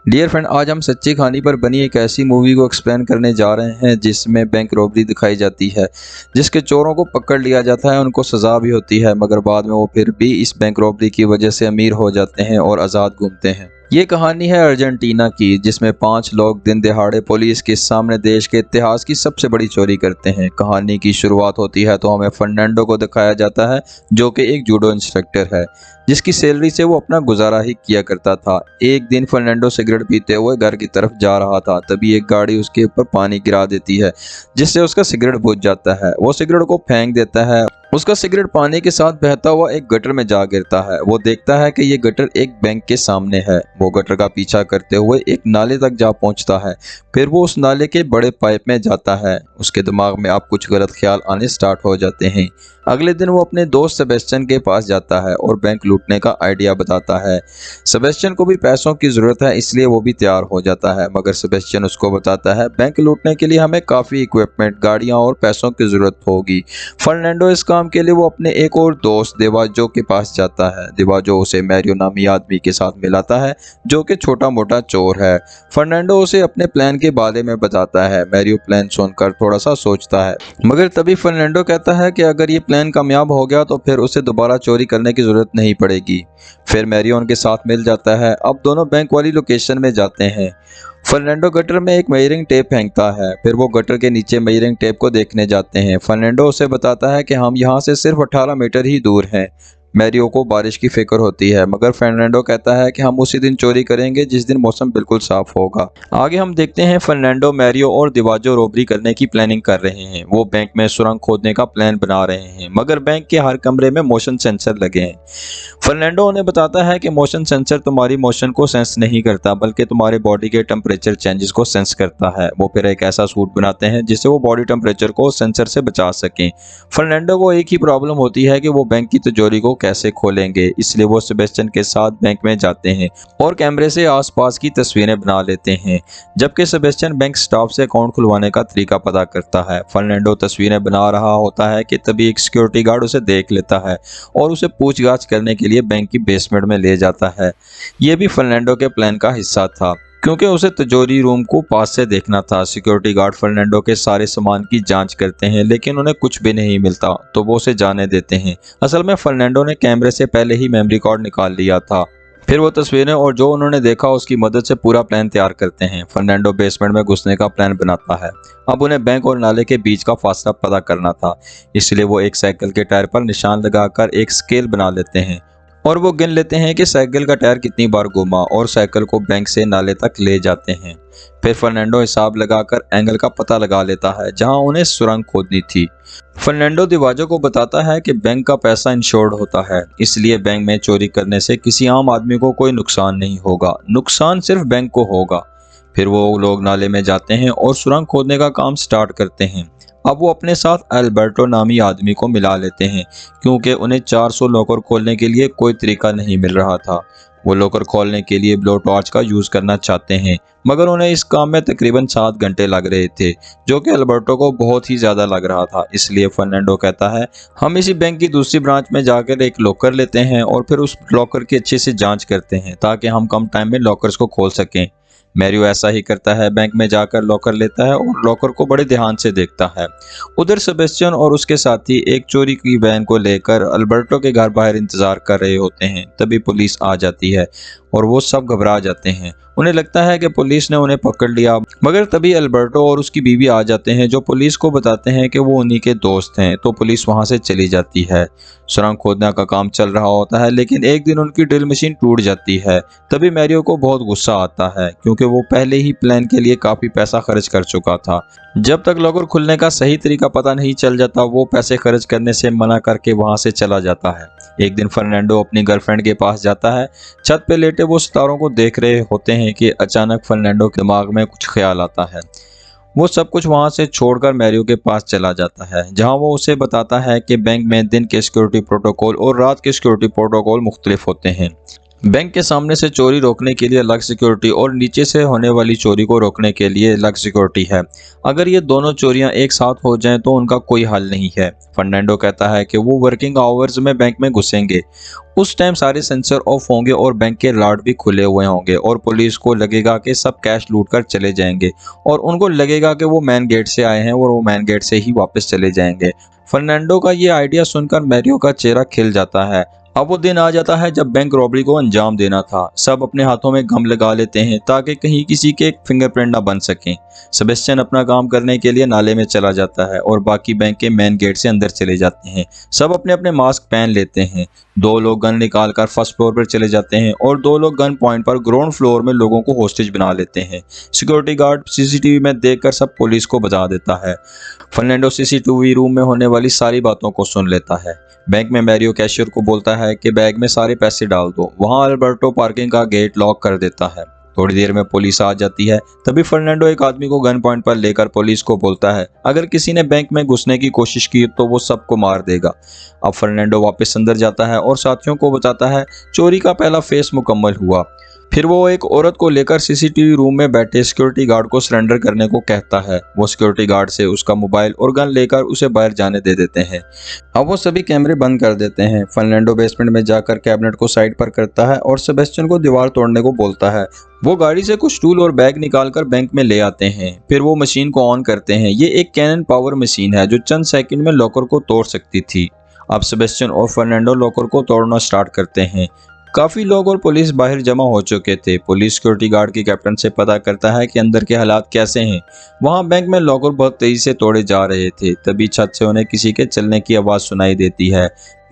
Dear friend, आज हम सच्ची कहानी पर बनी एक ऐसी मूवी को एक्सप्लेन करने जा रहे हैं जिसमें बैंक रॉबरी दिखाई जाती है, जिसके चोरों को पकड़ लिया जाता है, उनको सज़ा भी होती है, मगर बाद में वो फिर भी इस बैंक रॉबरी की वजह से अमीर हो जाते हैं और आज़ाद घूमते हैं। ये कहानी है अर्जेंटीना की, जिसमें 5 लोग दिन दहाड़े पुलिस के सामने देश के इतिहास की सबसे बड़ी चोरी करते हैं। कहानी की शुरुआत होती है तो हमें फर्नांडो को दिखाया जाता है, जो कि एक जूडो इंस्ट्रक्टर है, जिसकी सैलरी से वो अपना गुजारा ही किया करता था। एक दिन फर्नांडो सिगरेट पीते हुए घर की तरफ जा रहा था, तभी एक गाड़ी उसके ऊपर पानी गिरा देती है, जिससे उसका सिगरेट बुझ जाता है। वो सिगरेट को फेंक देता है, उसका सिगरेट पानी के साथ बहता हुआ एक गटर में जा गिरता है। वो देखता है कि ये गटर एक बैंक के सामने है। वो गटर का पीछा करते हुए एक नाले तक जा पहुंचता है। फिर वो उस नाले के बड़े पाइप में जाता है। उसके दिमाग में अब कुछ गलत ख्याल आने स्टार्ट हो जाते हैं। अगले दिन वो अपने दोस्त सेबेस्टियन के पास जाता है और बैंक लूटने का आइडिया बताता है। सेबेस्टियन को भी पैसों की जरूरत है, इसलिए वो भी तैयार हो जाता है, मगर सेबेस्टियन उसको बताता है बैंक लूटने के लिए हमें काफ़ी इक्विपमेंट, गाड़ियाँ और पैसों की जरूरत होगी। फर्नांडो इस काम के लिए वो अपने एक और दोस्त दिवाजो के पास जाता है। दिवाजो उसे मैरियो नामी आदमी के साथ मिलाता है, जो कि छोटा मोटा चोर है। फर्नांडो उसे अपने प्लान के बारे में बताता है। मैरियो प्लान सुनकर थोड़ा सा सोचता है, मगर तभी फर्नांडो कहता है कि अगर ये प्लान कामयाब हो गया तो फिर उसे दोबारा चोरी करने की जरूरत नहीं पड़ेगी। फिर मैरियो उनके साथ मिल जाता है। अब दोनों बैंक वाली लोकेशन में जाते हैं। फर्नांडो गटर में एक मेजरिंग टेप फेंकता है। फिर वो गटर के नीचे मेजरिंग टेप को देखने जाते हैं। फर्नांडो उसे बताता है कि हम यहाँ से सिर्फ 18 मीटर ही दूर हैं। मैरियो को बारिश की फिक्र होती है, मगर फर्नांडो कहता है कि हम उसी दिन चोरी करेंगे जिस दिन मौसम बिल्कुल साफ होगा। आगे हम देखते हैं फर्नांडो, मैरियो और दिवाजो रॉबरी करने की प्लानिंग कर रहे हैं। वो बैंक में सुरंग खोदने का प्लान बना रहे हैं, मगर बैंक के हर कमरे में मोशन सेंसर लगे हैं। फर्नांडो उन्हें बताता है कि मोशन सेंसर तुम्हारी मोशन को सेंस नहीं करता, बल्कि तुम्हारे बॉडी के टेम्परेचर चेंजेस को सेंस करता है। वो फिर एक ऐसा सूट बनाते हैं जिससे वो बॉडी टेम्परेचर को सेंसर से बचा सकें। फर्नांडो को एक ही प्रॉब्लम होती है कि वो बैंक की तिजोरी को कैसे खोलेंगे, इसलिए वो सेबेस्टियन के साथ बैंक में जाते हैं और कैमरे से आसपास की तस्वीरें बना लेते हैं, जबकि सेबेस्टियन बैंक स्टाफ से अकाउंट खुलवाने का तरीका पता करता है। फर्नांडो तस्वीरें बना रहा होता है कि तभी एक सिक्योरिटी गार्ड उसे देख लेता है और उसे पूछताछ करने के लिए बैंक की बेसमेंट में ले जाता है। यह भी फर्नांडो के प्लान का हिस्सा था, क्योंकि उसे तिजोरी रूम को पास से देखना था। सिक्योरिटी गार्ड फर्नांडो के सारे सामान की जांच करते हैं, लेकिन उन्हें कुछ भी नहीं मिलता, तो वो उसे जाने देते हैं। असल में फर्नांडो ने कैमरे से पहले ही मेमोरी कार्ड निकाल लिया था। फिर वो तस्वीरें और जो उन्होंने देखा उसकी मदद से पूरा प्लान तैयार करते हैं। फर्नांडो बेसमेंट में घुसने का प्लान बनाता है। अब उन्हें बैंक और नाले के बीच का फासला पता करना था, इसलिए वो एक साइकिल के टायर पर निशान लगाकर एक स्केल बना लेते हैं और वो गिन लेते हैं कि साइकिल का टायर कितनी बार घूमा और साइकिल को बैंक से नाले तक ले जाते हैं। फिर फर्नांडो हिसाब लगाकर एंगल का पता लगा लेता है जहां उन्हें सुरंग खोदनी थी। फर्नांडो दिवाजो को बताता है कि बैंक का पैसा इंश्योर्ड होता है, इसलिए बैंक में चोरी करने से किसी आम आदमी को कोई नुकसान नहीं होगा, नुकसान सिर्फ बैंक को होगा। फिर वो लोग नाले में जाते हैं और सुरंग खोदने का काम स्टार्ट करते हैं। अब वो अपने साथ अल्बर्टो नामी आदमी को मिला लेते हैं, क्योंकि उन्हें 400 लॉकर खोलने के लिए कोई तरीका नहीं मिल रहा था। वो लॉकर खोलने के लिए ब्लो टॉर्च का यूज करना चाहते हैं, मगर उन्हें इस काम में तकरीबन 7 घंटे लग रहे थे, जो कि अल्बर्टो को बहुत ही ज्यादा लग रहा था। इसलिए फर्नांडो कहता है, हम इसी बैंक की दूसरी ब्रांच में जाकर एक लॉकर लेते हैं और फिर उस लॉकर की अच्छे से जांच करते हैं, ताकि हम कम टाइम में लॉकर्स को खोल सकें। मैरियो ऐसा ही करता है, बैंक में जाकर लॉकर लेता है और लॉकर को बड़े ध्यान से देखता है। उधर सेबेस्टियन और उसके साथी एक चोरी की वैन को लेकर अल्बर्टो के घर बाहर इंतजार कर रहे होते हैं। तभी पुलिस आ जाती है और वो सब घबरा जाते हैं। उन्हें लगता है कि पुलिस ने उन्हें पकड़ लिया, मगर तभी अल्बर्टो और उसकी बीवी आ जाते हैं, जो पुलिस को बताते हैं कि वो उन्हीं के दोस्त हैं, तो पुलिस वहां से चली जाती है। सुरंग खोदने का काम चल रहा होता है, लेकिन एक दिन उनकी ड्रिल मशीन टूट जाती है। तभी मैरियो को बहुत गुस्सा आता है, क्योंकि वो पहले ही प्लान के लिए काफी पैसा खर्च कर चुका था। जब तक लॉकर खुलने का सही तरीका पता नहीं चल जाता, वो पैसे खर्च करने से मना करके वहां से चला जाता है। एक दिन फर्नांडो अपनी गर्लफ्रेंड के पास जाता है। छत पे लेटे वो सितारों को देख रहे होते हैं कि अचानक फर्नांडो के दिमाग में कुछ ख्याल आता है। वो सब कुछ वहां से छोड़कर मैरियो के पास चला जाता है, जहां वो उसे बताता है कि बैंक में दिन के सिक्योरिटी प्रोटोकॉल और रात के सिक्योरिटी प्रोटोकॉल मुख्तलिफ होते हैं। बैंक के सामने से चोरी रोकने के लिए अलग सिक्योरिटी और नीचे से होने वाली चोरी को रोकने के लिए अलग सिक्योरिटी है। अगर ये दोनों चोरियां एक साथ हो जाएं तो उनका कोई हल नहीं है। फर्नांडो कहता है कि वो वर्किंग आवर्स में बैंक में घुसेंगे। उस टाइम सारे सेंसर ऑफ होंगे और बैंक के लॉक भी खुले हुए होंगे और पुलिस को लगेगा कि सब कैश लूट कर चले जाएंगे और उनको लगेगा कि वो मेन गेट से आए हैं और वो मेन गेट से ही वापस चले जाएंगे। फर्नांडो का ये आइडिया सुनकर मैरियो का चेहरा खिल जाता है। अब वो दिन आ जाता है जब बैंक रॉबरी को अंजाम देना था। सब अपने हाथों में गम लगा लेते हैं ताकि कहीं किसी के फिंगरप्रिंट ना बन सकें। सेबेस्टियन अपना काम करने के लिए नाले में चला जाता है और बाकी बैंक के मेन गेट से अंदर चले जाते हैं। सब अपने अपने मास्क पहन लेते हैं। 2 लोग गन निकाल कर फर्स्ट फ्लोर पर चले जाते हैं और 2 लोग गन पॉइंट पर ग्राउंड फ्लोर में लोगों को होस्टेज बना लेते हैं। सिक्योरिटी गार्ड सीसीटीवी में देखकर सब पुलिस को बता देता है। फर्नांडो सीसीटीवी रूम में होने वाली सारी बातों को सुन लेता है। बैंक में मैरियो कैशियर को बोलता है कि बैग में सारे पैसे डाल दो। वहां अल्बर्टो पार्किंग का गेट लॉक कर देता है। थोड़ी देर में पुलिस आ जाती है। तभी फर्नांडो एक आदमी को गन पॉइंट पर लेकर पुलिस को बोलता है अगर किसी ने बैंक में घुसने की कोशिश की तो वो सबको मार देगा। अब फर्नांडो वापस अंदर जाता है और साथियों को बताता है चोरी का पहला फेस मुकम्मल हुआ। फिर वो एक औरत को लेकर सीसीटीवी रूम में बैठे सिक्योरिटी गार्ड को सरेंडर करने को कहता है। वो सिक्योरिटी गार्ड से उसका मोबाइल और गन लेकर उसे बाहर जाने दे देते हैं। अब वो सभी कैमरे बंद कर देते हैं। फर्नांडो बेसमेंट में जाकर कैबिनेट को साइड पर करता है और सेबेस्टियन को दीवार तोड़ने को बोलता है। वो गाड़ी से कुछ टूल और बैग निकालकर बैंक में ले आते हैं। फिर वो मशीन को ऑन करते हैं। ये एक कैनन पावर मशीन है जो चंद सेकंड में लॉकर को तोड़ सकती थी। अब सेबेस्टियन और फर्नांडो लॉकर को तोड़ना स्टार्ट करते हैं। काफी लोग और पुलिस बाहर जमा हो चुके थे। पुलिस सिक्योरिटी गार्ड के कैप्टन से पता करता है कि अंदर के हालात कैसे हैं। वहां बैंक में लॉकर बहुत तेजी से तोड़े जा रहे थे। तभी छत से उन्हें किसी के चलने की आवाज सुनाई देती है।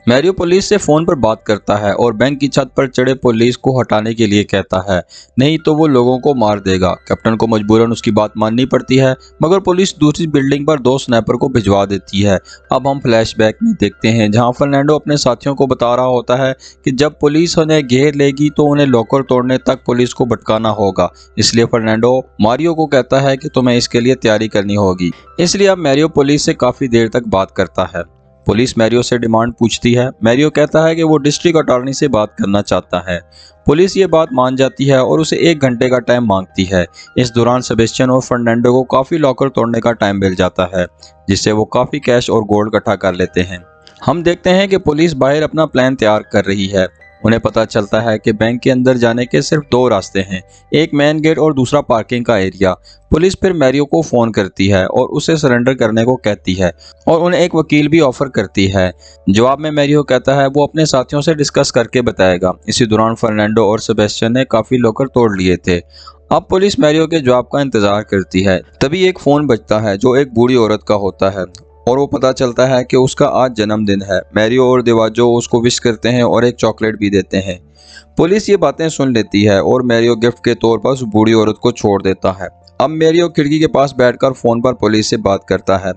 मैरियो पुलिस से फोन पर बात करता है और बैंक की छत पर चढ़े पुलिस को हटाने के लिए कहता है, नहीं तो वो लोगों को मार देगा। कैप्टन को मजबूरन उसकी बात माननी पड़ती है, मगर पुलिस दूसरी बिल्डिंग पर 2 स्नाइपर को भिजवा देती है। अब हम फ्लैशबैक में देखते हैं जहां फर्नांडो अपने साथियों को बता रहा होता है कि जब पुलिस उन्हें घेर लेगी तो उन्हें लॉकर तोड़ने तक पुलिस को भटकाना होगा। इसलिए फर्नांडो मारियो को कहता है कि तुम्हें इसके लिए तैयारी करनी होगी। इसलिए अब मैरियो पुलिस से काफी देर तक बात करता है। पुलिस मैरियो से डिमांड पूछती है। मैरियो कहता है कि वो डिस्ट्रिक्ट अटॉर्नी से बात करना चाहता है। पुलिस ये बात मान जाती है और उसे 1 घंटे का टाइम मांगती है। इस दौरान सेबेस्टियन और फर्नांडो को काफी लॉकर तोड़ने का टाइम मिल जाता है, जिससे वो काफी कैश और गोल्ड इकट्ठा कर लेते हैं। हम देखते हैं कि पुलिस बाहर अपना प्लान तैयार कर रही है। उन्हें पता चलता है कि बैंक के अंदर जाने के सिर्फ 2 रास्ते हैं, एक मेन गेट और दूसरा पार्किंग का एरिया। पुलिस फिर मैरियो को फोन करती है और उसे सरेंडर करने को कहती है और उन्हें एक वकील भी ऑफर करती है। जवाब में मैरियो कहता है वो अपने साथियों से डिस्कस करके बताएगा। इसी दौरान फर्नांडो और सेबेस्टियन ने काफी लॉकर तोड़ लिए थे। अब पुलिस मैरियो के जवाब का इंतजार करती है। तभी एक फोन बजता है जो एक बूढ़ी औरत का होता है और वो पता चलता है कि उसका आज जन्मदिन है। मैरियो और दिवाजो उसको विश करते हैं और एक चॉकलेट भी देते हैं। पुलिस ये बातें सुन लेती है और मैरियो गिफ्ट के तौर पर उस बूढ़ी औरत को छोड़ देता है। अब मैरियो खिड़की के पास बैठकर फोन पर पुलिस से बात करता है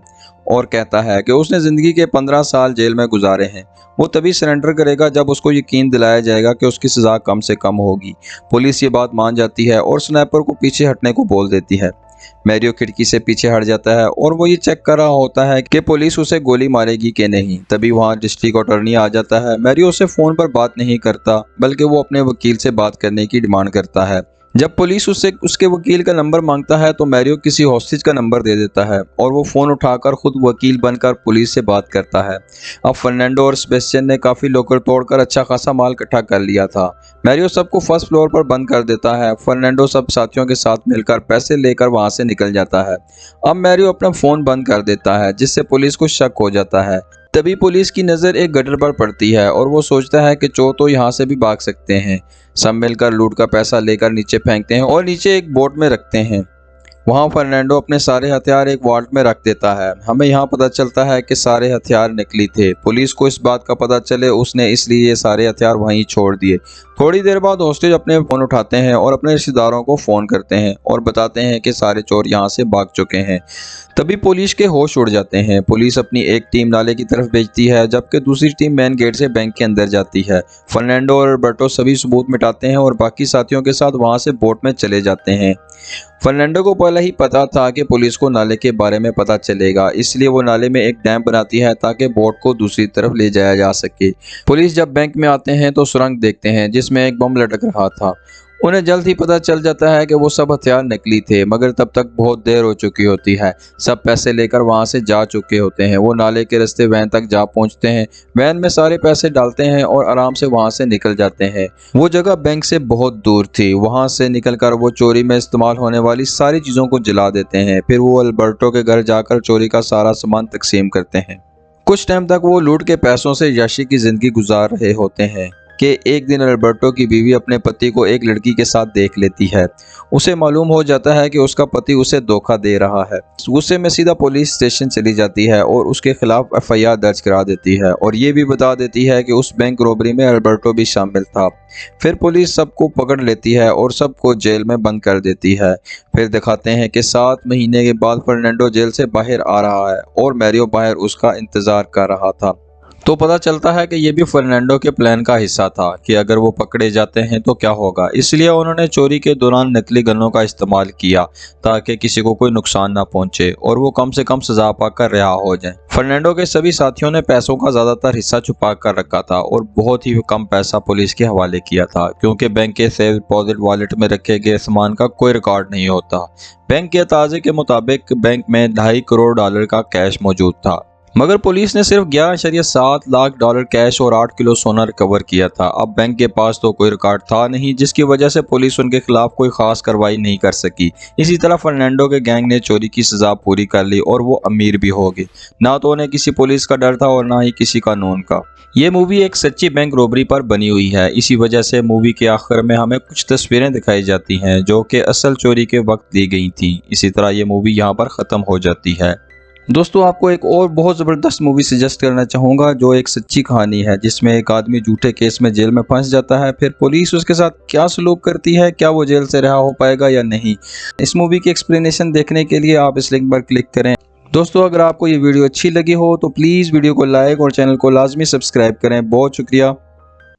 और कहता है कि उसने जिंदगी के 15 साल जेल में गुजारे हैं। वो तभी सरेंडर करेगा जब उसको यकीन दिलाया जाएगा कि उसकी सजा कम से कम होगी। पुलिस ये बात मान जाती है और स्नाइपर को पीछे हटने को बोल देती है। मैरियो खिड़की से पीछे हट जाता है और वो ये चेक कर रहा होता है कि पुलिस उसे गोली मारेगी कि नहीं। तभी वहाँ डिस्ट्रिक्ट अटॉर्नी आ जाता है। मैरियो उससे फोन पर बात नहीं करता, बल्कि वो अपने वकील से बात करने की डिमांड करता है। जब पुलिस उससे उसके वकील का नंबर मांगता है तो मैरियो किसी हॉस्टेज का नंबर दे देता है और वो फोन उठाकर खुद वकील बनकर पुलिस से बात करता है। अब फर्नांडो और सेबेस्टियन ने काफी लॉकर तोड़कर अच्छा खासा माल इकट्ठा कर लिया था। मैरियो सबको फर्स्ट फ्लोर पर बंद कर देता है। फर्नांडो सब साथियों के साथ मिलकर पैसे लेकर वहां से निकल जाता है। अब मैरियो अपना फोन बंद कर देता है, जिससे पुलिस को शक हो जाता है। तभी पुलिस की नज़र एक गटर पर पड़ती है और वो सोचता है कि चोर तो यहाँ से भी भाग सकते हैं। सब मिलकर लूट का पैसा लेकर नीचे फेंकते हैं और नीचे एक बोट में रखते हैं। वहाँ फर्नांडो अपने सारे हथियार एक वॉल्ट में रख देता है। हमें यहाँ पता चलता है कि सारे हथियार नकली थे। पुलिस को इस बात का पता चले उसने इसलिए ये सारे हथियार वहीं छोड़ दिए। थोड़ी देर बाद हॉस्टेज अपने फोन उठाते हैं और अपने रिश्तेदारों को फोन करते हैं और बताते हैं कि सारे चोर यहाँ से भाग चुके हैं। तभी पुलिस के होश उड़ जाते हैं। पुलिस अपनी एक टीम नाले की तरफ भेजती है, जबकि दूसरी टीम मेन गेट से बैंक के अंदर जाती है। फर्नांडो और अल्बर्टो सभी सबूत मिटाते हैं और बाकी साथियों के साथ वहां से बोट में चले जाते हैं। फर्नांडो को पहले ही पता था कि पुलिस को नाले के बारे में पता चलेगा, इसलिए वो नाले में एक डैम बनाती है ताकि बोट को दूसरी तरफ ले जाया जा सके। पुलिस जब बैंक में आते हैं तो सुरंग देखते हैं जिसमें एक बम लटक रहा था। उन्हें जल्द ही पता चल जाता है कि वो सब हथियार नकली थे, मगर तब तक बहुत देर हो चुकी होती है। सब पैसे लेकर वहां से जा चुके होते हैं। वो नाले के रास्ते वैन तक जा पहुंचते हैं, वैन में सारे पैसे डालते हैं और आराम से वहां से निकल जाते हैं। वो जगह बैंक से बहुत दूर थी। वहां से निकलकर वो चोरी में इस्तेमाल होने वाली सारी चीजों को जला देते हैं। फिर वो अल्बर्टो के घर जाकर चोरी का सारा सामान तकसीम करते हैं। कुछ टाइम तक वो लूट के पैसों से यशी की जिंदगी गुजार रहे होते हैं कि एक दिन अल्बर्टो की बीवी अपने पति को एक लड़की के साथ देख लेती है। उसे मालूम हो जाता है कि उसका पति उसे धोखा दे रहा है। गुस्से में सीधा पुलिस स्टेशन चली जाती है और उसके खिलाफ एफआईआर दर्ज करा देती है और ये भी बता देती है कि उस बैंक रॉबरी में अल्बर्टो भी शामिल था। फिर पुलिस सबको पकड़ लेती है और सबको जेल में बंद कर देती है। फिर दिखाते हैं कि 7 महीने के बाद फर्नांडो जेल से बाहर आ रहा है और मैरियो बाहर उसका इंतजार कर रहा था। तो पता चलता है कि ये भी फर्नांडो के प्लान का हिस्सा था कि अगर वो पकड़े जाते हैं तो क्या होगा। इसलिए उन्होंने चोरी के दौरान नकली गन्नों का इस्तेमाल किया ताकि किसी को कोई नुकसान ना पहुंचे और वो कम से कम सजा पाकर रिहा हो जाए। फर्नांडो के सभी साथियों ने पैसों का ज्यादातर हिस्सा छुपा कर रखा था और बहुत ही कम पैसा पुलिस के हवाले किया था, क्योंकि बैंक के सेफ डिपॉजिट वॉलेट में रखे गए सामान का कोई रिकॉर्ड नहीं होता। बैंक के ताजे के मुताबिक बैंक में $2.5 करोड़ का कैश मौजूद था, मगर पुलिस ने सिर्फ $11.7 लाख कैश और 8 किलो सोना रिकवर किया था। अब बैंक के पास तो कोई रिकॉर्ड था नहीं, जिसकी वजह से पुलिस उनके खिलाफ कोई खास कार्रवाई नहीं कर सकी। इसी तरह फर्नांडो के गैंग ने चोरी की सजा पूरी कर ली और वो अमीर भी हो गए। ना तो उन्हें किसी पुलिस का डर था और ना ही किसी कानून का। ये मूवी एक सच्ची बैंक रॉबरी पर बनी हुई है। इसी वजह से मूवी के आखिर में हमें कुछ तस्वीरें दिखाई जाती हैं जो कि असल चोरी के वक्त ली गई थी। इसी तरह ये मूवी यहाँ पर ख़त्म हो जाती है। दोस्तों, आपको एक और बहुत ज़बरदस्त मूवी सजेस्ट करना चाहूँगा जो एक सच्ची कहानी है, जिसमें एक आदमी झूठे केस में जेल में फंस जाता है। फिर पुलिस उसके साथ क्या सलूक करती है, क्या वो जेल से रिहा हो पाएगा या नहीं। इस मूवी की एक्सप्लेनेशन देखने के लिए आप इस लिंक पर क्लिक करें। दोस्तों, अगर आपको ये वीडियो अच्छी लगी हो तो प्लीज़ वीडियो को लाइक और चैनल को लाजमी सब्सक्राइब करें। बहुत शुक्रिया।